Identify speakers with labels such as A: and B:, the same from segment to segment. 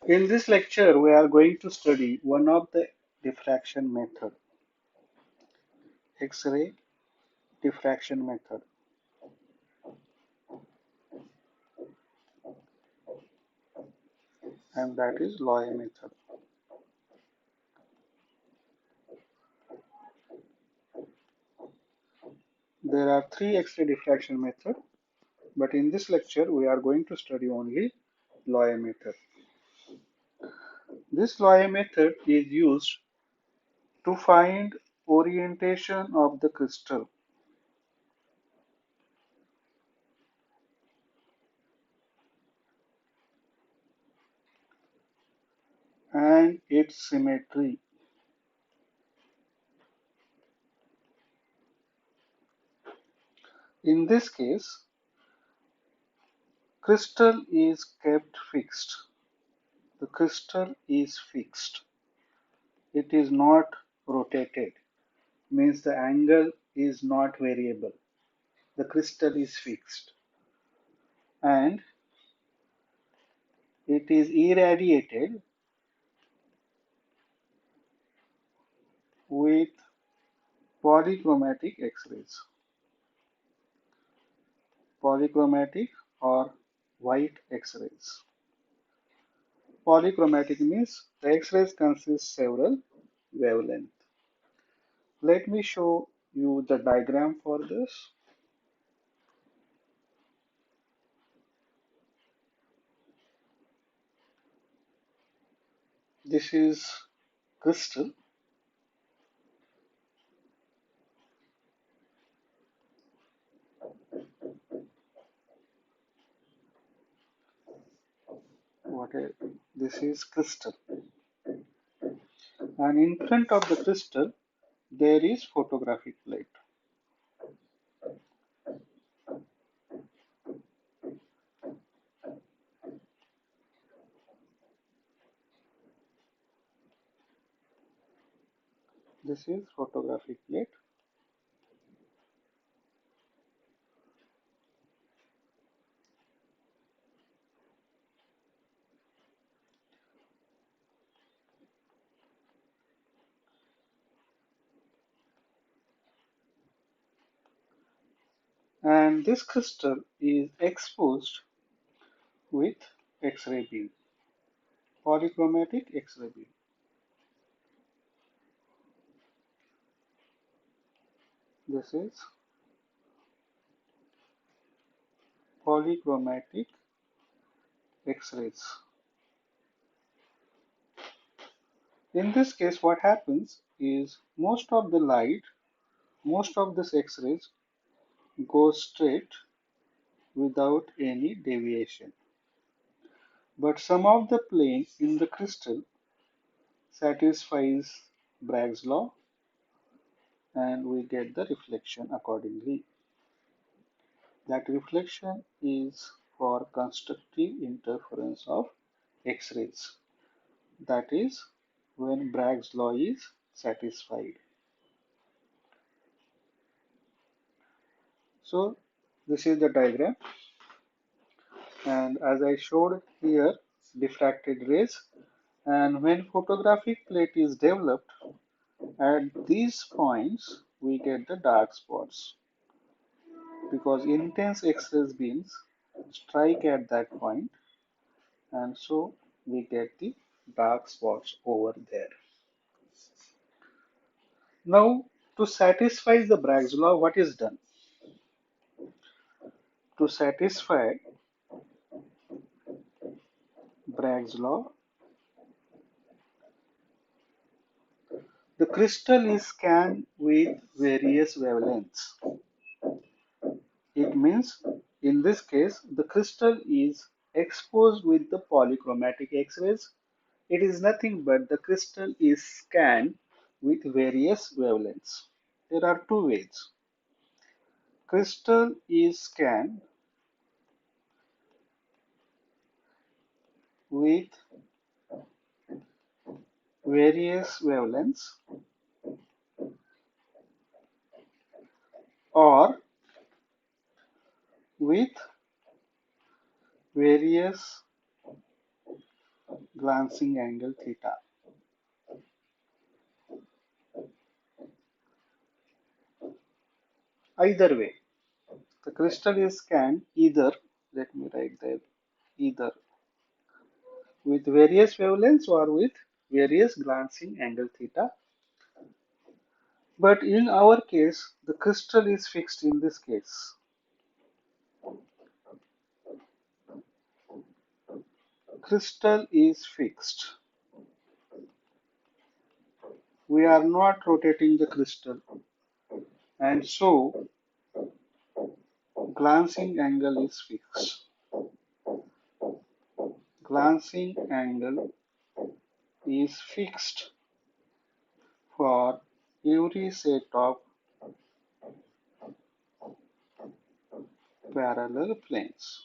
A: In this lecture, we are going to study one of the diffraction method, X-ray diffraction method, and that is Laue method. There are three X-ray diffraction methods, but in this lecture, we are going to study only Laue method. This Laue method is used to find orientation of the crystal and its symmetry. In this case, crystal is kept fixed. The crystal is fixed. It is not rotated, means the angle is not variable. The crystal is fixed and it is irradiated with polychromatic X-rays. Polychromatic or white X-rays. Polychromatic means the X-rays consist several wavelengths. Let me show you the diagram for this. This is crystal. This is crystal, and in front of the crystal there is photographic plate. This is photographic plate, and this crystal is exposed with X-ray beam, polychromatic X-ray beam. This is polychromatic X-rays. In this case, what happens is most of the light, most of this X-rays go straight without any deviation. But some of the plane in the crystal satisfies Bragg's law and we get the reflection accordingly. That reflection is for constructive interference of X-rays. That is when Bragg's law is satisfied. So this is the diagram, and as I showed here, diffracted rays, and when photographic plate is developed at these points we get the dark spots because intense X-ray beams strike at that point, and so we get the dark spots over there. Now, to satisfy the Bragg's law, what is done? To satisfy Bragg's law, the crystal is scanned with various wavelengths. It means, in this case, the crystal is exposed with the polychromatic X-rays. It is nothing but the crystal is scanned with various wavelengths. There are two ways. Crystal is scanned with various wavelengths or with various glancing angle theta. Either way, the crystal is scanned either, let me write there, either with various wavelengths or with various glancing angle theta. But in our case, the crystal is fixed in this case. Crystal is fixed. We are not rotating the crystal, and so glancing angle is fixed. Glancing angle is fixed for every set of parallel planes.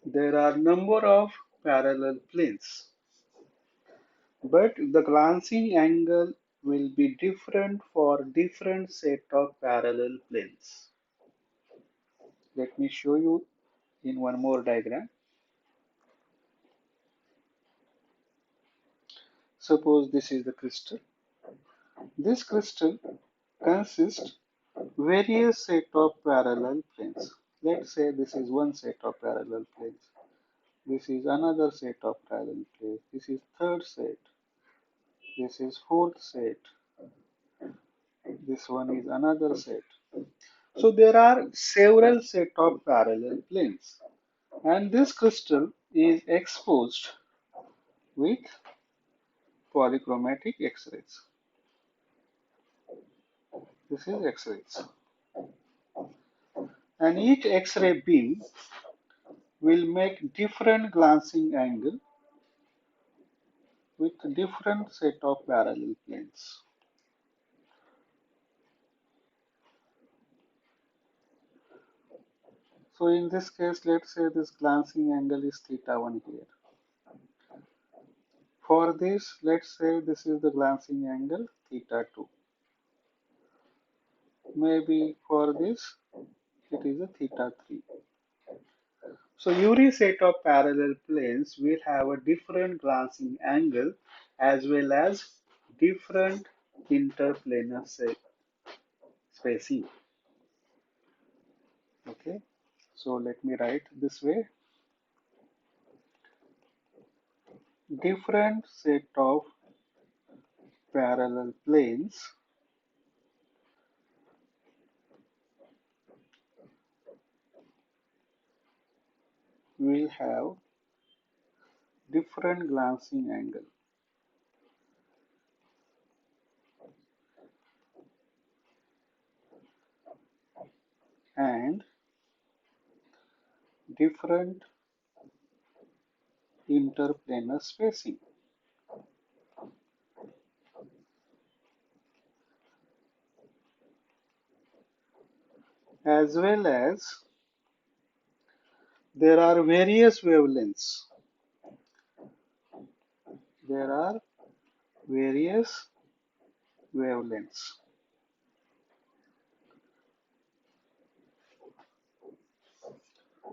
A: There are number of parallel planes, but the glancing angle will be different for different set of parallel planes. Let me show you in one more diagram. Suppose this is the crystal. This crystal consists various set of parallel planes. Let's say this is one set of parallel planes. This is another set of parallel planes. This is third set. This is fourth set. This one is another set. So there are several set of parallel planes, and this crystal is exposed with polychromatic X-rays. This is X-rays, and each X-ray beam will make different glancing angle with different set of parallel planes. So in this case, let's say this glancing angle is theta 1 here. For this, let's say this is the glancing angle theta 2. Maybe for this, it is a theta 3. So every set of parallel planes will have a different glancing angle as well as different interplanar spacing. Okay, so let me write this way. Different set of parallel planes will have different glancing angle, and different interplanar spacing. As well as there are various wavelengths. There are various wavelengths.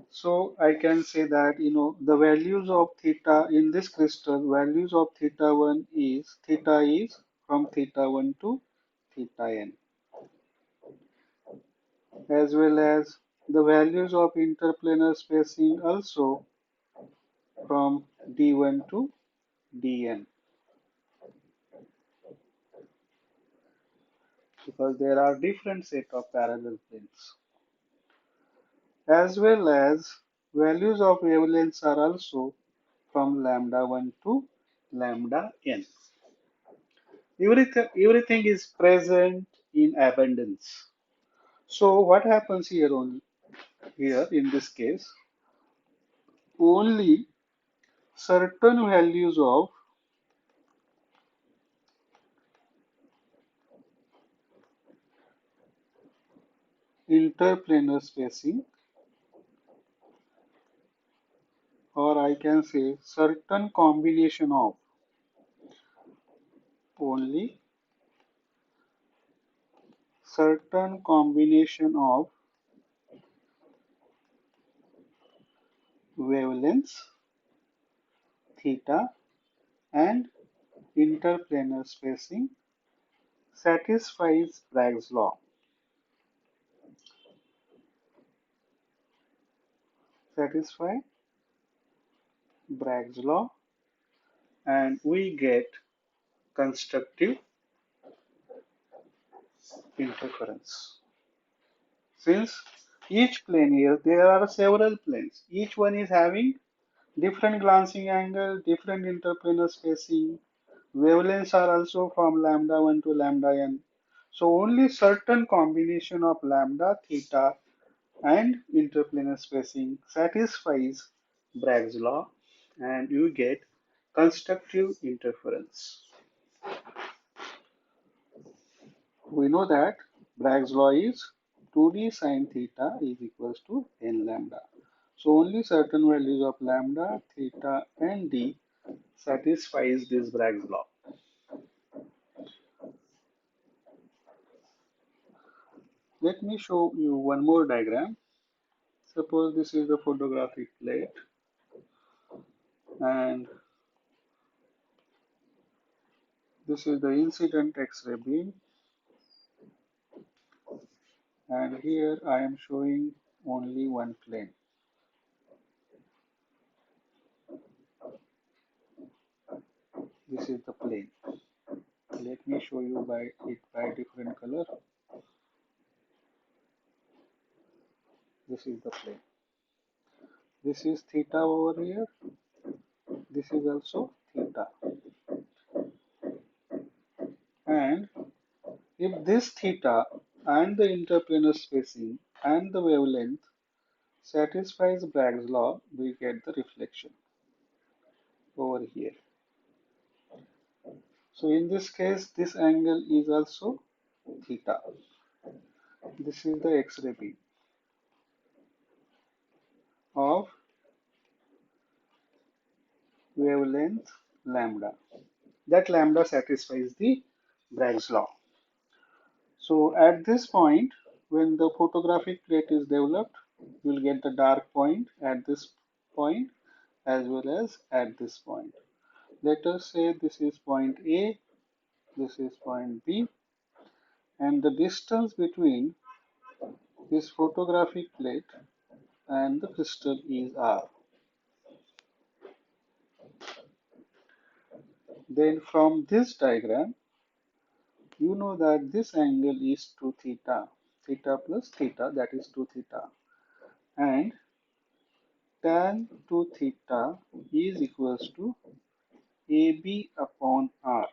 A: So I can say that the values of theta in this crystal, values of theta 1 is theta is from theta 1 to theta n, as well as the values of interplanar spacing also from d1 to dn, because there are different set of parallel planes, as well as values of wavelengths are also from lambda 1 to lambda n. Everything is present in abundance. So what happens here in this case? Only certain values of interplanar spacing, or I can say certain combination of, only certain combination of wavelengths theta and interplanar spacing satisfies Bragg's law. Satisfy Bragg's law, and we get constructive interference. Since each plane here, there are several planes. Each one is having different glancing angle, different interplanar spacing. Wavelengths are also from lambda 1 to lambda n. So only certain combination of lambda, theta and interplanar spacing satisfies Bragg's law, and you get constructive interference. We know that Bragg's law is 2d sine theta is equals to n lambda. So only certain values of lambda, theta and d satisfies this Bragg's law. Let me show you one more diagram. Suppose this is the photographic plate and this is the incident X-ray beam, and here I am showing only one plane. This is the plane. Let me show you by different color. This is the plane. This is theta over here. This is also theta. And if this theta and the interplanar spacing and the wavelength satisfies Bragg's law, we get the reflection over here. So in this case, this angle is also theta. This is the X-ray beam of wavelength lambda. That lambda satisfies the Bragg's law. So at this point, when the photographic plate is developed, you will get the dark point at this point as well as at this point. Let us say this is point A, this is point B, and the distance between this photographic plate and the crystal is R. Then from this diagram, you know that this angle is 2 theta, theta plus theta, that is 2 theta, and tan 2 theta is equals to AB upon R,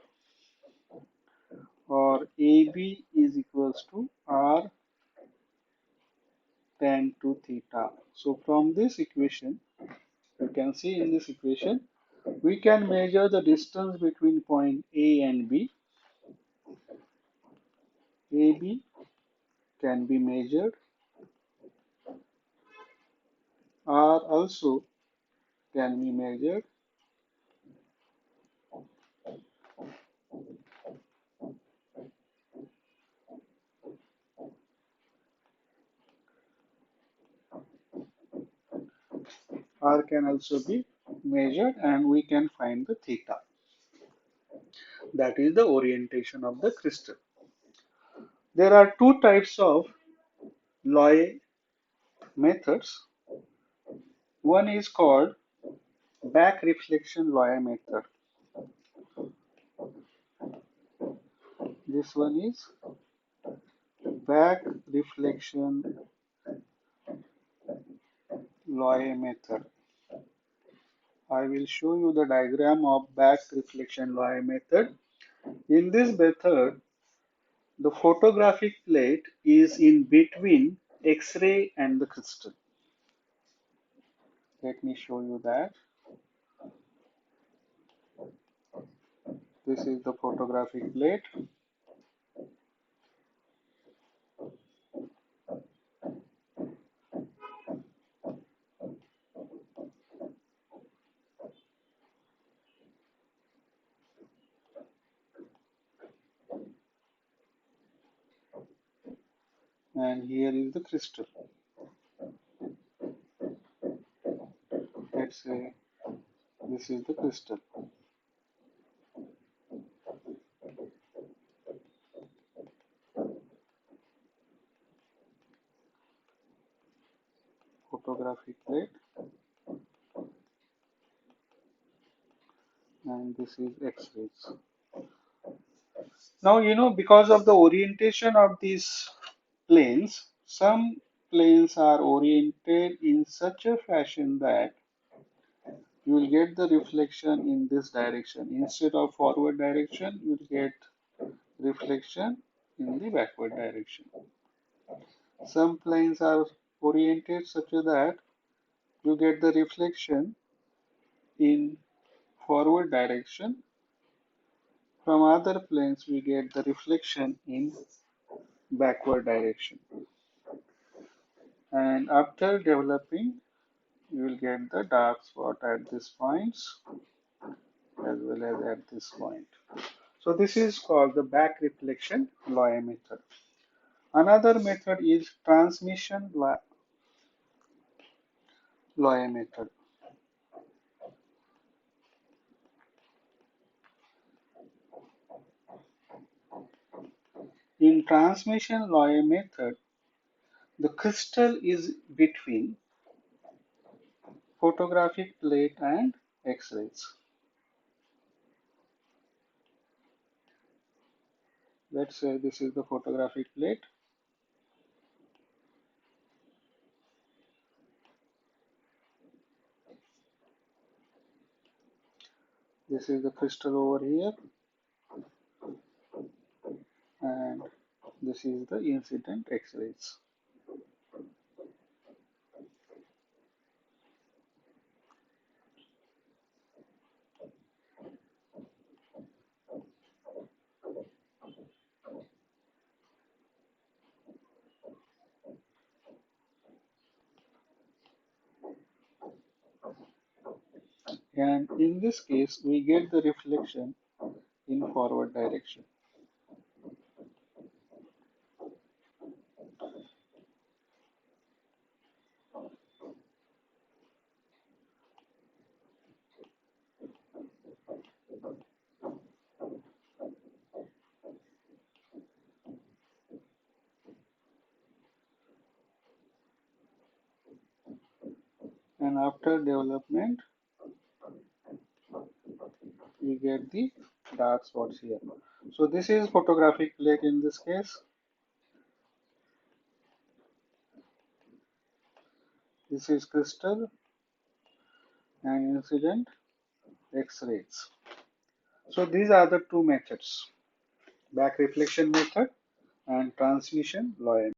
A: or AB is equals to R tan 2 theta. So from this equation, you can see in this equation, we can measure the distance between point A and B. AB can be measured. R also can be measured. R can also be measured, and we can find the theta. That is the orientation of the crystal. There are two types of Laue methods. One is called back reflection Laue method. This one is back reflection Laue method. I will show you the diagram of back reflection Laue method. In this method, the photographic plate is in between X-ray and the crystal. Let me show you that. This is the photographic plate. And here is the crystal. Let's say this is the crystal. Photographic plate, and this is X-rays. Now, because of the orientation of these planes, some planes are oriented in such a fashion that you will get the reflection in this direction. Instead of forward direction, you will get reflection in the backward direction. Some planes are oriented such that you get the reflection in forward direction. From other planes, we get the reflection in backward direction. And after developing, you will get the dark spot at these points as well as at this point. So this is called the back reflection Laue method. Another method is transmission Laue method. In transmission Laue method, the crystal is between photographic plate and X-rays. Let's say this is the photographic plate. This is the crystal over here, and this is the incident X-rays. And in this case, we get the reflection in forward direction. And after development, we get the dark spots here. So this is photographic plate in this case. This is crystal and incident X-rays. So these are the two methods, back reflection method and transmission Laue.